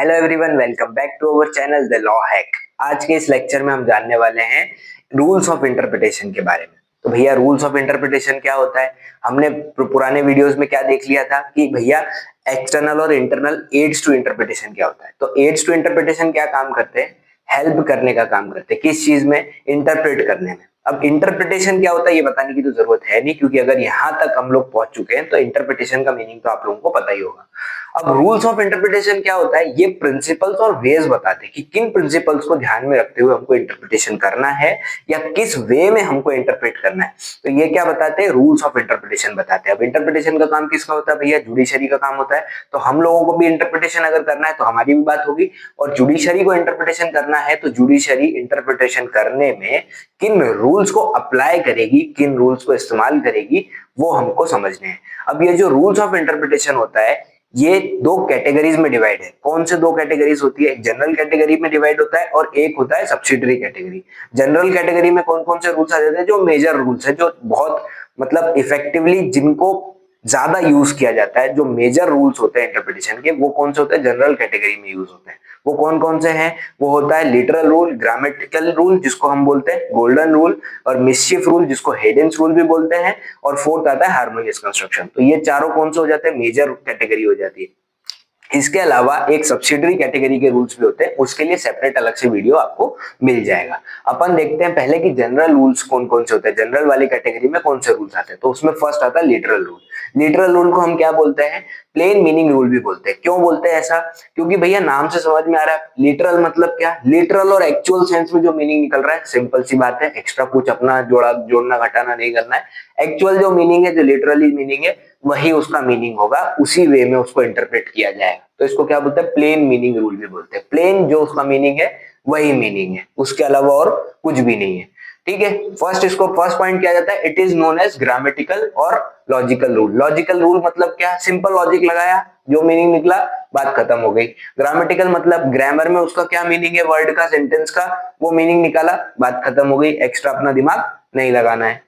Hello everyone, welcome back to our channel the law hack. आज के इस lecture में हम जानने वाले हैं रूल्स ऑफ इंटरप्रिटेशन के बारे में। तो भैया रूल्स ऑफ इंटरप्रिटेशन क्या होता है? हमने पुराने वीडियोस में क्या देख लिया था कि भैया एक्सटर्नल और इंटरनल एड्स टू इंटरप्रिटेशन क्या होता है। तो एड्स टू इंटरप्रिटेशन क्या काम करते हैं? हेल्प करने का काम करते हैं। किस चीज में? इंटरप्रेट करने में। अब इंटरप्रिटेशन क्या होता है ये बताने की तो जरूरत है नहीं, क्योंकि अगर यहाँ तक हम लोग पहुंच चुके हैं तो इंटरप्रिटेशन का मीनिंग तो आप लोगों को पता ही होगा। अब रूल्स ऑफ इंटरप्रिटेशन क्या होता है? ये प्रिंसिपल्स और वेज बताते हैं कि किन प्रिंसिपल्स को ध्यान में रखते हुए हमको इंटरप्रिटेशन करना है या किस वे में हमको इंटरप्रेट करना है। तो ये क्या बताते हैं? रूल्स ऑफ इंटरप्रिटेशन बताते हैं। अब इंटरप्रिटेशन का काम किसका होता है भैया? जुडिशरी का काम होता है। तो हम लोगों को भी इंटरप्रिटेशन अगर करना है तो हमारी भी बात होगी, और जुडिशरी को इंटरप्रिटेशन करना है तो जुडिशरी इंटरप्रिटेशन करने में किन रूल्स को अप्लाई करेगी, किन रूल्स को इस्तेमाल करेगी, वो हमको समझने हैं। अब ये जो रूल्स ऑफ इंटरप्रिटेशन होता है ये दो कैटेगरीज में डिवाइड है। कौन से दो कैटेगरीज होती है? एक जनरल कैटेगरी में डिवाइड होता है और एक होता है सब्सिडरी कैटेगरी। जनरल कैटेगरी में कौन कौन से रूल्स आ जाते हैं? जो मेजर रूल्स है, जो बहुत मतलब इफेक्टिवली जिनको ज्यादा यूज किया जाता है, जो मेजर रूल्स होते हैं इंटरप्रिटेशन के, वो कौन से होते हैं? जनरल कैटेगरी में यूज होते हैं। वो कौन कौन से हैं? वो होता है लिटरल रूल, ग्रामेटिकल रूल जिसको हम बोलते हैं गोल्डन रूल, और मिसचिफ रूल जिसको हेडेंस रूल भी बोलते हैं, और फोर्थ आता है हार्मोनियस कंस्ट्रक्शन। तो ये चारों कौन से हो जाते हैं? मेजर कैटेगरी हो जाती है। इसके अलावा एक सब्सिडरी कैटेगरी के रूल्स भी होते हैं, उसके लिए सेपरेट अलग से वीडियो आपको मिल जाएगा। अपन देखते हैं पहले कि जनरल रूल्स कौन कौन से होते हैं, जनरल वाली कैटेगरी में कौन से रूल्स आते हैं। तो उसमें फर्स्ट आता है लिटरल रूल। लिटरल रूल को हम क्या बोलते हैं? प्लेन मीनिंग रूल भी बोलते हैं। क्यों बोलते हैं ऐसा? क्योंकि भैया नाम से समझ में आ रहा है लिटरल मतलब क्या? लिटरल और एक्चुअल सेंस में जो मीनिंग निकल रहा है, सिंपल सी बात है, एक्स्ट्रा कुछ अपना जोड़ना घटाना नहीं करना है। एक्चुअल जो मीनिंग है, जो लिटरली मीनिंग है, वही उसका मीनिंग होगा, उसी वे में उसको इंटरप्रेट किया जाएगा। तो इसको क्या बोलते हैं? प्लेन मीनिंग रूल भी बोलते हैं। प्लेन जो उसका मीनिंग है वही मीनिंग है, उसके अलावा और कुछ भी नहीं है। ठीक है, फर्स्ट पॉइंट क्या जाता है? It is known as grammatical और लॉजिकल रूल। लॉजिकल रूल मतलब क्या? सिंपल लॉजिक लगाया, जो मीनिंग निकला, बात खत्म हो गई। ग्रामेटिकल मतलब ग्रामर में उसका क्या मीनिंग है, वर्ड का, सेंटेंस का, वो मीनिंग निकाला, बात खत्म हो गई, एक्स्ट्रा अपना दिमाग नहीं लगाना है।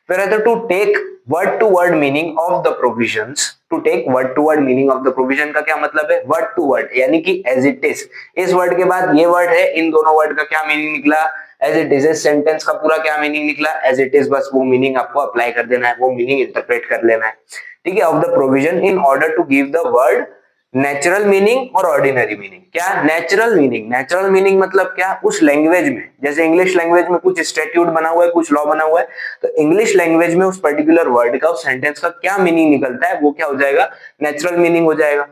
फिर है to take word to word meaning of the provisions. To take word to word meaning of the provision का क्या मतलब है? वर्ड टू वर्ड, यानी कि एज इट इज। इस वर्ड के बाद ये वर्ड है, इन दोनों वर्ड का क्या मीनिंग निकला? As it is. इस सेंटेंस का पूरा क्या मीनिंग निकला? As it is. बस वो मीनिंग आपको अप्लाई कर देना है, वो मीनिंग इंटरप्रेट कर लेना है। ठीक है, of the provision in order to give the word natural meaning और ऑर्डिनरी मीनिंग। क्या? Natural meaning. नेचुरल मीनिंग मतलब क्या? उस लैंग्वेज में, जैसे इंग्लिश लैंग्वेज में कुछ स्टैट्यूट बना हुआ है, कुछ लॉ बना हुआ है, तो इंग्लिश लैंग्वेज में उस पर्टिकुलर वर्ड का, उस सेंटेंस का क्या मीनिंग निकलता है, वो क्या हो जाएगा? नेचुरल मीनिंग हो जाएगा।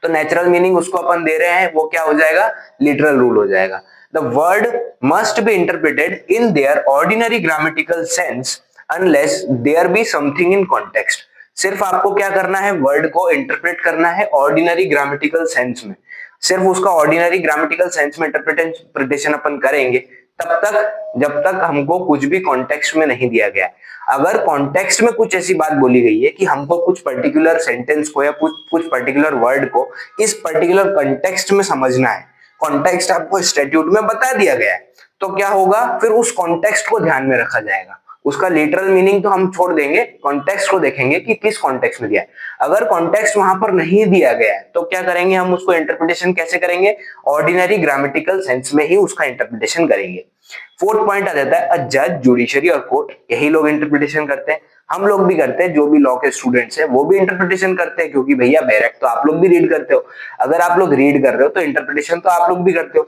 तो नेचुरल मीनिंग उसको अपन दे रहे हैं, वो क्या हो जाएगा? लिटरल रूल हो जाएगा। The word must be interpreted in their ordinary grammatical sense unless there be something in context. सिर्फ आपको क्या करना है? वर्ड को इंटरप्रेट करना है ऑर्डिनरी ग्रामेटिकल सेंस में। सिर्फ उसका ऑर्डिनरी ग्रामेटिकल सेंस में इंटरप्रिटेशन अपन करेंगे तब तक, जब तक हमको कुछ भी कॉन्टेक्स्ट में नहीं दिया गया है। अगर कॉन्टेक्स्ट में कुछ ऐसी बात बोली गई है कि हमको कुछ पर्टिकुलर सेंटेंस को या कुछ पर्टिकुलर वर्ड को इस पर्टिकुलर कॉन्टेक्स्ट में समझना है, कॉन्टेक्स्ट आपको स्टैट्यूट में बता दिया गया है, तो क्या होगा? फिर उस कॉन्टेक्स्ट को ध्यान में रखा जाएगा। उसका लिटरल मीनिंग तो हम छोड़ देंगे, कॉन्टेक्स्ट को देखेंगे कि किस कॉन्टेक्स्ट में दिया है। अगर कॉन्टेक्स्ट वहां पर नहीं दिया गया है तो क्या करेंगे हम? उसको इंटरप्रिटेशन कैसे करेंगे? ऑर्डिनरी ग्रामेटिकल सेंस में ही उसका इंटरप्रिटेशन करेंगे। फोर्थ पॉइंट आ जाता है अ जज, जुडिशरी और कोर्ट। यही लोग इंटरप्रिटेशन करते हैं, हम लोग भी करते हैं, जो भी लॉ के स्टूडेंट्स हैं वो भी इंटरप्रिटेशन करते हैं, क्योंकि भैया बैरक तो आप लोग भी रीड करते हो। अगर आप लोग रीड कर रहे हो तो इंटरप्रिटेशन तो आप लोग भी करते हो।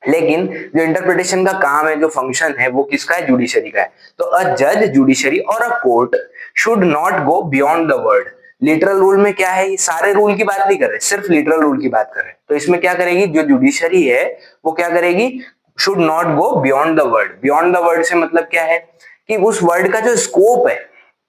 लेकिन जो इंटरप्रिटेशन का काम है, जो फंक्शन है, वो किसका है? जुडिशरी का है। तो अ जज, जुडिशरी और a court should not go beyond the word. Literal rule में क्या है? ये सारे रूल की बात नहीं कर रहे, सिर्फ लिटरल रूल की बात कर रहे हैं। तो इसमें क्या करेगी जो जुडिशरी है, वो क्या करेगी? Should not go beyond the word. Beyond the word से मतलब क्या है? कि उस वर्ड का जो स्कोप है,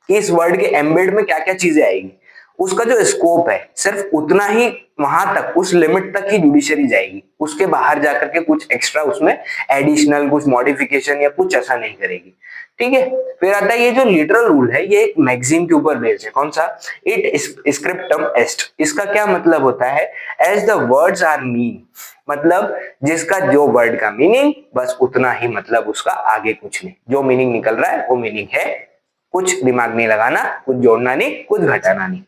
कि इस वर्ड के एम्बेड में क्या क्या चीजें आएगी, उसका जो स्कोप है सिर्फ उतना ही, वहां तक, उस लिमिट तक ही जुडिशरी जाएगी। उसके बाहर जाकर के कुछ एक्स्ट्रा उसमें एडिशनल कुछ मॉडिफिकेशन या कुछ ऐसा नहीं करेगी। ठीक है, फिर आता है ये जो लिटरल रूल है, ये एक मैक्सिम के ऊपर बेस्ड है। कौन सा? इट स्क्रिप्टम एस्ट। इसका क्या मतलब होता है? As the words are mean, मतलब जिसका जो वर्ड का मीनिंग, बस उतना ही, मतलब उसका आगे कुछ नहीं। जो मीनिंग निकल रहा है वो मीनिंग है, कुछ दिमाग नहीं लगाना, कुछ जोड़ना नहीं, कुछ घटाना नहीं।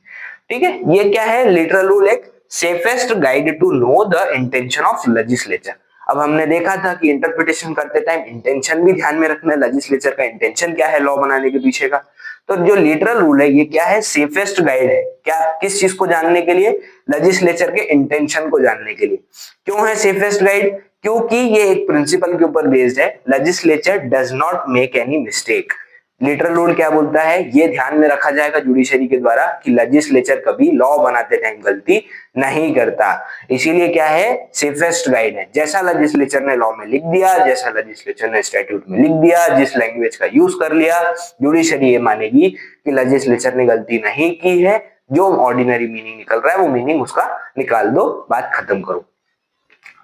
ठीक है, ये क्या है? लिटरल रूल एक safest guide to know the intention of legislature. अब हमने देखा था कि इंटरप्रिटेशन करते टाइम इंटेंशन भी ध्यान में रखना है, लेजिस्लेचर का इंटेंशन क्या है लॉ बनाने के पीछे का। तो जो लिटरल रूल है ये क्या है, सेफेस्ट गाइड है, क्या किस चीज को जानने के लिए, लेजिस्लेचर के इंटेंशन को जानने के लिए। क्यों है सेफेस्ट गाइड, क्योंकि ये एक प्रिंसिपल के ऊपर बेस्ड है, legislature does not make any mistake. Literal rule क्या बोलता है, ये ध्यान में रखा जाएगा जुडिशरी के द्वारा कि लेजिस्लेचर कभी लॉ बनाते टाइम गलती नहीं करता, इसीलिए क्या है सेफेस्ट गाइड है। जैसा लेजिस्लेचर ने लॉ में लिख दिया, जैसा लेजिस्लेचर ने स्टैट्यूट में लिख दिया, जिस लैंग्वेज का यूज कर लिया, जुडिशरी ये मानेगी कि लेजिस्लेचर ने गलती नहीं की है, जो ऑर्डिनरी मीनिंग निकल रहा है वो मीनिंग उसका निकाल दो, बात खत्म करो।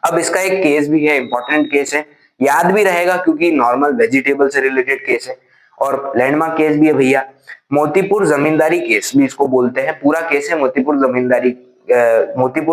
अब इसका एक केस भी है, इंपॉर्टेंट केस है, याद भी रहेगा क्योंकि नॉर्मल वेजिटेबल से रिलेटेड केस है और लैंडमार्क केस भी है भैया, मोतीपुर जमींदारी केस भी इसको बोलते हैं। पूरा केस है मोतीपुर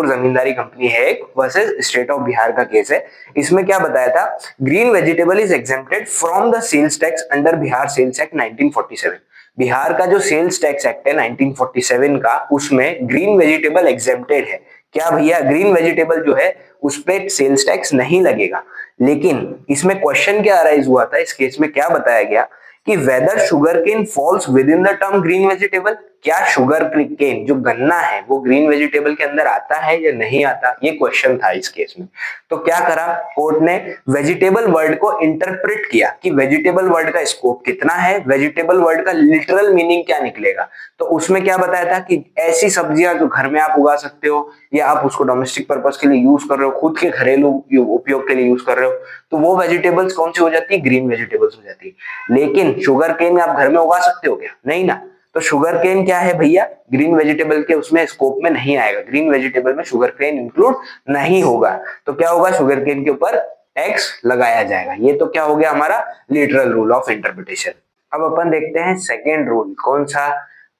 जमींदारी कंपनी है एक वर्सेस स्टेट ऑफ बिहार का केस है। इसमें क्या बताया था, green vegetable is exempted from the sales tax under Bihar sales act 1947। Bihar का जो सेल्स टैक्स एक्ट है 1947 का, उसमें ग्रीन वेजिटेबल एग्जेम्प्टेड है। क्या भैया, ग्रीन वेजिटेबल जो है उस पे सेल्स टैक्स नहीं लगेगा। लेकिन इसमें क्वेश्चन क्या अराइज हुआ था, इस केस में क्या बताया गया कि whether sugar cane falls within the term green vegetable, क्या शुगर केन जो गन्ना है वो ग्रीन वेजिटेबल के अंदर आता है या नहीं आता, ये क्वेश्चन था इस केस में। तो क्या करा कोर्ट ने, वेजिटेबल वर्ड को इंटरप्रेट किया कि वेजिटेबल वर्ड का स्कोप कितना है, वेजिटेबल वर्ड का लिटरल मीनिंग क्या निकलेगा। तो उसमें क्या बताया था कि ऐसी सब्जियां जो घर में आप उगा सकते हो या आप उसको डोमेस्टिक पर्पस के लिए यूज कर रहे हो, खुद के घरेलू उपयोग के लिए यूज कर रहे हो, तो वो वेजिटेबल्स कौन सी हो जाती है, ग्रीन वेजिटेबल्स हो जाती है। लेकिन शुगर केन आप घर में उगा सकते हो क्या, नहीं ना। तो शुगर केन क्या है भैया, ग्रीन वेजिटेबल के उसमें स्कोप में नहीं आएगा, ग्रीन वेजिटेबल में शुगर केन इंक्लूड नहीं होगा। तो क्या होगा, शुगर केन के ऊपर टैक्स लगाया जाएगा। ये तो क्या हो गया हमारा लिटरल रूल ऑफ इंटरप्रिटेशन। अब अपन देखते हैं सेकेंड रूल, कौन सा,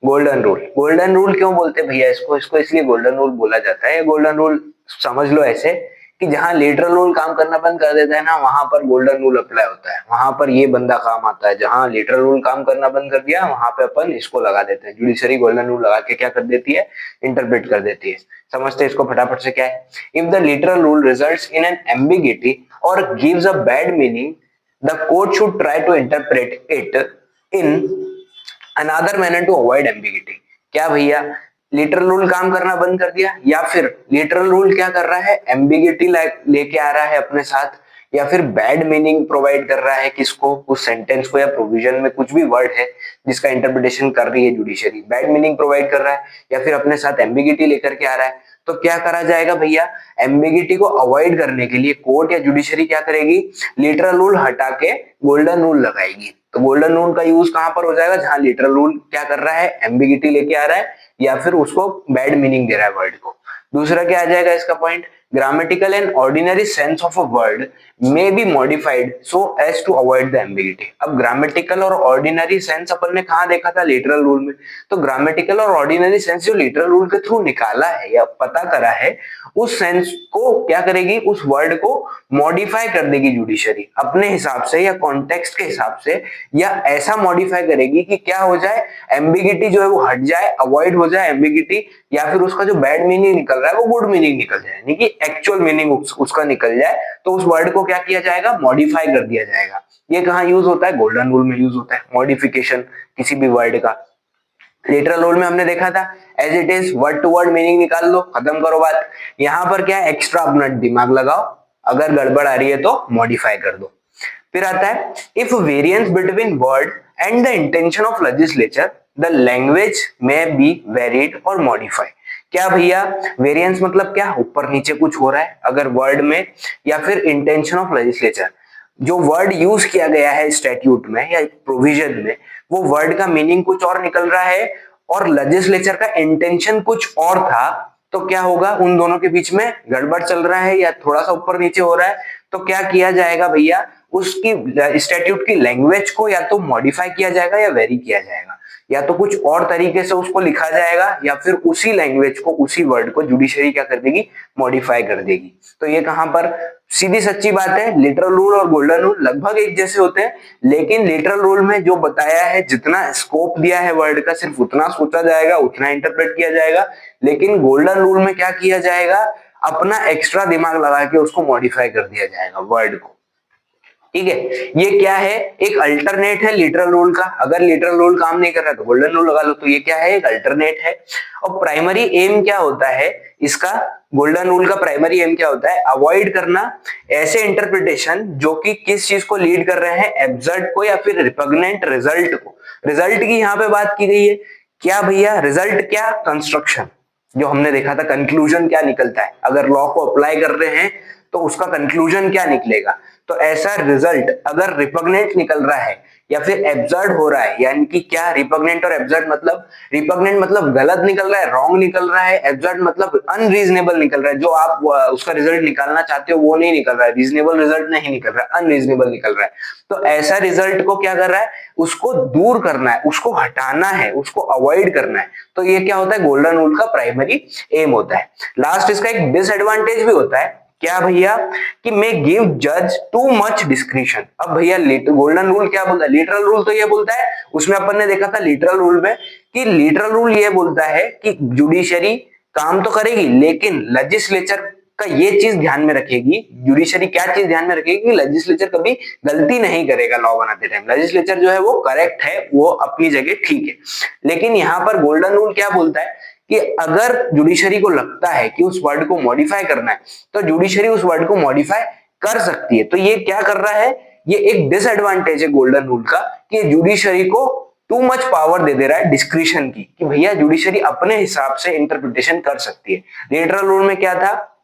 गोल्डन रूल। गोल्डन रूल क्यों बोलते हैं भैया इसको इसलिए गोल्डन रूल बोला जाता है। गोल्डन रूल समझ लो ऐसे कि जहां लिटरल रूल काम करना बंद कर देता है ना, वहां पर गोल्डन रूल अप्लाई होता है, वहां पर ये बंदा काम आता है। जहां लिटरल रूल काम करना बंद कर दिया, वहां पे अपन इसको लगा देते हैं, जुडिशरी गोल्डन रूल लगा के क्या कर देती है, इंटरप्रेट कर देती है। समझते हैं इसको फटाफट से, क्या है, if the literal rule results in an ambiguity or gives a bad meaning, the court should try to interpret it in another manner to avoid ambiguity. क्या भैया, लिटरल रूल काम करना बंद कर दिया, या फिर लिटरल रूल क्या कर रहा है, एम्बिगिटी लेके आ रहा है अपने साथ, या फिर बैड मीनिंग प्रोवाइड कर रहा है किसको, उस सेंटेंस को या प्रोविजन में कुछ भी वर्ड है जिसका इंटरप्रिटेशन कर रही है जुडिशरी, बैड मीनिंग प्रोवाइड कर रहा है या फिर अपने साथ एम्बिगिटी लेकर के आ रहा है। तो क्या करा जाएगा भैया, एम्बिगिटी को अवॉइड करने के लिए कोर्ट या जुडिशरी क्या करेगी, लिटरल रूल हटा के गोल्डन रूल लगाएगी। तो गोल्डन रूल का यूज कहां पर हो जाएगा, जहां लिटरल रूल क्या कर रहा है, एम्बिगिटी लेके आ रहा है या फिर उसको बैड मीनिंग दे रहा है वर्ड को। दूसरा क्या आ जाएगा इसका point, grammatical and ordinary sense of a word may be modified so as to avoid the ambiguity. अब ग्रामेटिकल और ऑर्डिनरी सेंस अपन ने कहा देखा था, लिटरल रूल में। तो ग्रामेटिकल और ऑर्डिनरी सेंस जो लिटरल रूल के थ्रू निकाला है या पता करा है, उस सेंस को क्या करेगी, उस वर्ड को मॉडिफाई कर देगी जुडिशरी अपने हिसाब से या कॉन्टेक्स्ट के हिसाब से, या ऐसा मॉडिफाई करेगी कि क्या हो जाए, एम्बिगिटी जो है वो हट जाए, अवॉइड हो जाए एम्बिगिटी, या फिर उसका जो बैड मीनिंग निकल रहा है वो गुड मीनिंग निकल जाए, यानी कि एक्चुअल मीनिंग उसका निकल जाए। तो उस वर्ड को क्या किया जाएगा, मॉडिफाई कर दिया जाएगा। ये कहाँ यूज होता है, गोल्डन रूल में यूज होता है, मॉडिफिकेशन किसी भी वर्ड का। लिटरल रूल में हमने देखा था as it is, word to word meaning निकाल लो, खत्म करो बात। यहाँ पर क्या है, एक्स्ट्रा अपना दिमाग लगाओ, अगर गड़बड़ आ रही है तो मॉडिफाई कर दो। फिर आता है, if variance between word and the intention of legislature the language में बी वेरिड और मॉडिफाई। क्या भैया, वेरिएंस मतलब क्या, ऊपर नीचे कुछ हो रहा है अगर वर्ड में, या फिर इंटेंशन ऑफ लेजिस्लेचर, जो वर्ड यूज किया गया है स्टैट्यूट में या प्रोविजन में, वो वर्ड का मीनिंग कुछ और निकल रहा है और लेजिस्लेचर का इंटेंशन कुछ और था, तो क्या होगा, उन दोनों के बीच में गड़बड़ चल रहा है या थोड़ा सा ऊपर नीचे हो रहा है, तो क्या किया जाएगा भैया, उसकी स्टैट्यूट की लैंग्वेज को या तो मॉडिफाई किया जाएगा या वेरी किया जाएगा, या तो कुछ और तरीके से उसको लिखा जाएगा, या फिर उसी लैंग्वेज को, उसी वर्ड को जुडिशरी क्या कर देगी, मॉडिफाई कर देगी। तो ये कहां पर सीधी सच्ची बात है, लिटरल रूल और गोल्डन रूल लगभग एक जैसे होते हैं, लेकिन लिटरल रूल में जो बताया है, जितना स्कोप दिया है वर्ड का, सिर्फ उतना सोचा जाएगा, उतना इंटरप्रेट किया जाएगा। लेकिन गोल्डन रूल में क्या किया जाएगा, अपना एक्स्ट्रा दिमाग लगा के उसको मॉडिफाई कर दिया जाएगा वर्ड को। ठीक है, ये क्या है, एक अल्टरनेट है लिटरल रूल का। अगर लिटरल रूल काम नहीं कर रहा तो गोल्डन रूल लगा लो। तो ये क्या है, एक अल्टरनेट है। और प्राइमरी एम क्या होता है इसका, गोल्डन रूल का प्राइमरी एम क्या होता है, अवॉइड करना ऐसे इंटरप्रिटेशन जो कि किस चीज को लीड कर रहे हैं, एब्सर्ड को या फिर रिपग्नेंट रिजल्ट को। रिजल्ट की यहाँ पे बात की गई है, क्या भैया रिजल्ट, क्या कंस्ट्रक्शन, जो हमने देखा था कंक्लूजन क्या निकलता है, अगर लॉ को अप्लाई कर रहे हैं तो उसका कंक्लूजन क्या निकलेगा। तो ऐसा रिजल्ट अगर रिपग्नेंट निकल रहा है या फिर एब्सर्ड हो रहा है, यानी कि क्या रिपग्नेंट और एब्सर्ड मतलब, रिपग्नेंट मतलब गलत निकल रहा है, रॉन्ग निकल रहा है, एब्सर्ड मतलब अनरीजनेबल निकल रहा है, जो आप उसका रिजल्ट निकालना चाहते हो वो नहीं निकल रहा है, रीजनेबल रिजल्ट नहीं निकल रहा है, अनरीजनेबल निकल रहा है। तो ऐसा रिजल्ट को क्या कर रहा है, उसको दूर करना है, उसको हटाना है, उसको अवॉइड करना है। तो ये क्या होता है, गोल्डन रूल का प्राइमरी एम होता है। लास्ट इसका एक डिसएडवांटेज भी होता है, क्या भैया, कि मे गिव जज टू मच डिस्क्रिशन। अब भैया गोल्डन रूल क्या बोलता है, लिटरल रूल तो ये बोलता है, उसमें अपन ने देखा था लिटरल रूल में कि लिटरल रूल ये बोलता है कि जुडिशरी काम तो करेगी, लेकिन लेजिस्लेचर का ये चीज ध्यान में रखेगी, जुडिशरी क्या चीज ध्यान में रखेगी कि लेजिस्लेचर कभी गलती नहीं करेगा लॉ बनाते टाइम, लेजिस्लेचर जो है वो करेक्ट है, वो अपनी जगह ठीक है। लेकिन यहाँ पर गोल्डन रूल क्या बोलता है कि अगर जुडिशरी को लगता है कि उस वर्ड को मॉडिफाई करना है तो जुडिशरी उस वर्ड को मॉडिफाई कर सकती है। तो ये क्या कर रहा है, ये एक डिसएडवांटेज है गोल्डन रूल का कि जुडिशरी को टू मच पावर दे दे रहा है डिस्क्रिशन की, कि भैया जुडिशरी अपने हिसाब से इंटरप्रिटेशन कर सकती है। लिटरल रूल में क्या था,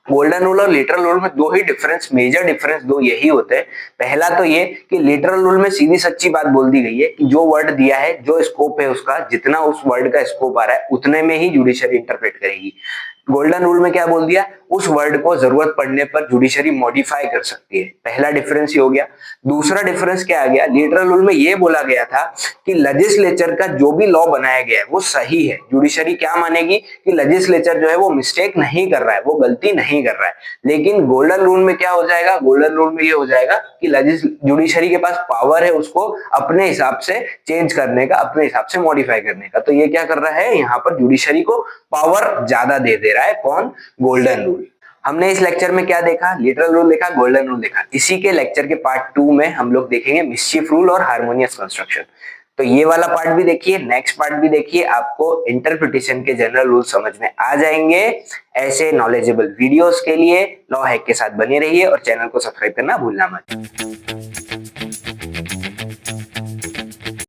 गोल्डन रूल और लिटरल रूल में दो ही डिफरेंस, मेजर डिफरेंस दो यही होते हैं। पहला तो ये कि लिटरल रूल में सीधी सच्ची बात बोल दी गई है कि जो वर्ड दिया है, जो स्कोप है उसका, जितना उस वर्ड का स्कोप आ रहा है उतने में ही जुडिशरी इंटरप्रेट करेगी। गोल्डन रूल में क्या बोल दिया, उस वर्ड को जरूरत पड़ने पर जुडिशरी मॉडिफाई कर सकती है। पहला डिफरेंस ये हो गया। दूसरा डिफरेंस क्या आ गया, लिटरल रूल में ये बोला गया था कि लेजिस्लेचर का जो भी लॉ बनाया गया है वो सही है, जुडिशरी क्या मानेगी कि लेजिस्लेचर जो है वो मिस्टेक नहीं कर रहा है, वो गलती नहीं कर रहा है। लेकिन गोल्डन रूल में क्या हो जाएगा, गोल्डन रूल में ये हो जाएगा कि जुडिशरी के पास पावर है उसको अपने हिसाब से चेंज करने का, अपने हिसाब से मॉडिफाई करने का। तो ये क्या कर रहा है, यहाँ पर जुडिशरी को पावर ज्यादा दे दे रहा है, कौन, गोल्डन रूल। हमने इस लेक्चर में क्या देखा, लिटरल रूल देखा, गोल्डन रूल देखा। इसी के लेक्चर के पार्ट 2 में हम लोग देखेंगे मिसचीफ रूल और हार्मोनियस कंस्ट्रक्शन। तो ये वाला पार्ट भी देखिए, नेक्स्ट पार्ट भी देखिए, आपको इंटरप्रिटेशन के जनरल रूल समझ में आ जाएंगे। ऐसे नॉलेजेबल वीडियोस के लिए लॉ हैक के साथ बने रहिए और चैनल को सब्सक्राइब करना भूलना मत।